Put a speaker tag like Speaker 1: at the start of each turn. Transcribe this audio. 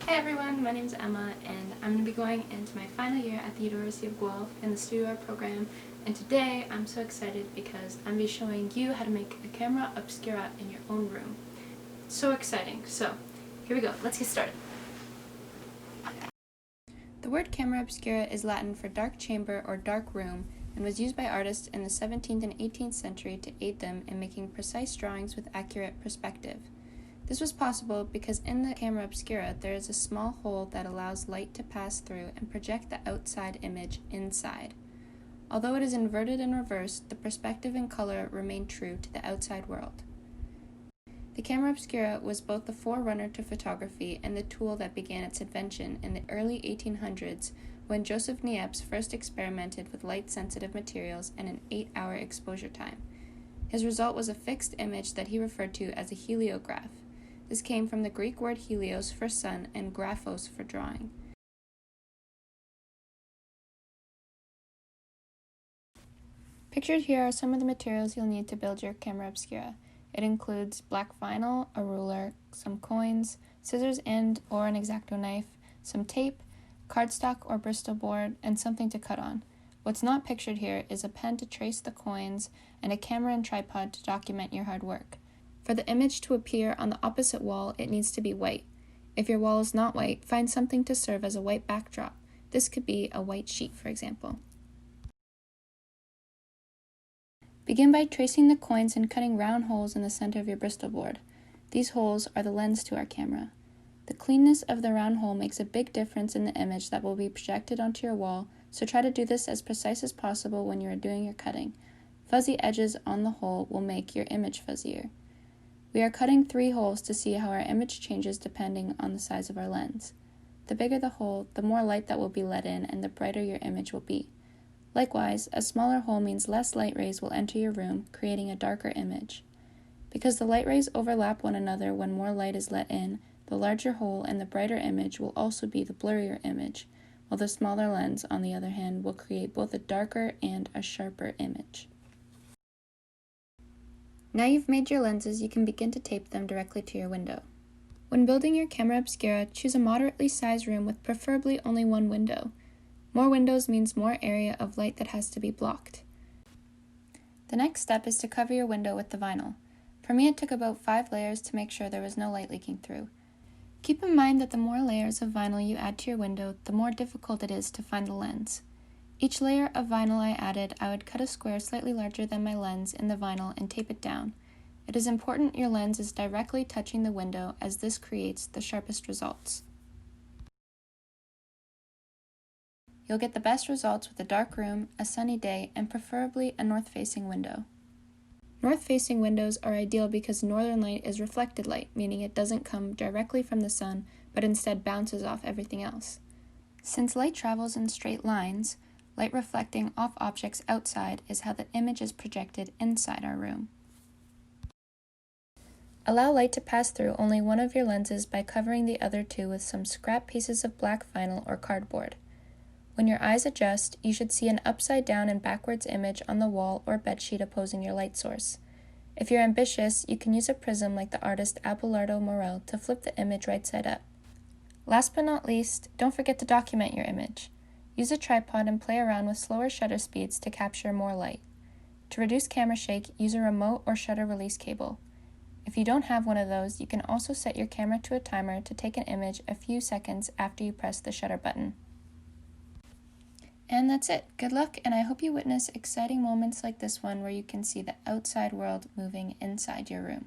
Speaker 1: Hi everyone, my name is Emma and I'm going to be going into my final year at the University of Guelph in the studio art program, and today I'm so excited because I'm going to be showing you how to make a camera obscura in your own room. It's so exciting. So here we go, let's get started. The word camera obscura is Latin for dark chamber or dark room and was used by artists in the 17th and 18th century to aid them in making precise drawings with accurate perspective. This was possible because in the camera obscura there is a small hole that allows light to pass through and project the outside image inside. Although it is inverted and reversed, the perspective and color remain true to the outside world. The camera obscura was both the forerunner to photography and the tool that began its invention in the early 1800s when Joseph Niepce first experimented with light-sensitive materials and an 8-hour exposure time. His result was a fixed image that he referred to as a heliograph. This came from the Greek word helios for sun and graphos for drawing. Pictured here are some of the materials you'll need to build your camera obscura. It includes black vinyl, a ruler, some coins, scissors and/or an X-Acto knife, some tape, cardstock or Bristol board, and something to cut on. What's not pictured here is a pen to trace the coins and a camera and tripod to document your hard work. For the image to appear on the opposite wall, it needs to be white. If your wall is not white, find something to serve as a white backdrop. This could be a white sheet, for example. Begin by tracing the coins and cutting round holes in the center of your Bristol board. These holes are the lens to our camera. The cleanness of the round hole makes a big difference in the image that will be projected onto your wall, so try to do this as precise as possible when you are doing your cutting. Fuzzy edges on the hole will make your image fuzzier. We are cutting 3 holes to see how our image changes depending on the size of our lens. The bigger the hole, the more light that will be let in and the brighter your image will be. Likewise, a smaller hole means less light rays will enter your room, creating a darker image. Because the light rays overlap one another when more light is let in, the larger hole and the brighter image will also be the blurrier image, while the smaller lens, on the other hand, will create both a darker and a sharper image. Now you've made your lenses, you can begin to tape them directly to your window. When building your camera obscura, choose a moderately sized room with preferably only one window. More windows means more area of light that has to be blocked. The next step is to cover your window with the vinyl. For me, it took about 5 layers to make sure there was no light leaking through. Keep in mind that the more layers of vinyl you add to your window, the more difficult it is to find the lens. Each layer of vinyl I added, I would cut a square slightly larger than my lens in the vinyl and tape it down. It is important your lens is directly touching the window, as this creates the sharpest results. You'll get the best results with a dark room, a sunny day, and preferably a north-facing window. North-facing windows are ideal because northern light is reflected light, meaning it doesn't come directly from the sun, but instead bounces off everything else. Since light travels in straight lines, light reflecting off objects outside is how the image is projected inside our room. Allow light to pass through only one of your lenses by covering the other 2 with some scrap pieces of black vinyl or cardboard. When your eyes adjust, you should see an upside down and backwards image on the wall or bedsheet opposing your light source. If you're ambitious, you can use a prism like the artist Abelardo Morel to flip the image right side up. Last but not least, don't forget to document your image. Use a tripod and play around with slower shutter speeds to capture more light. To reduce camera shake, use a remote or shutter release cable. If you don't have one of those, you can also set your camera to a timer to take an image a few seconds after you press the shutter button. And that's it. Good luck, and I hope you witness exciting moments like this one where you can see the outside world moving inside your room.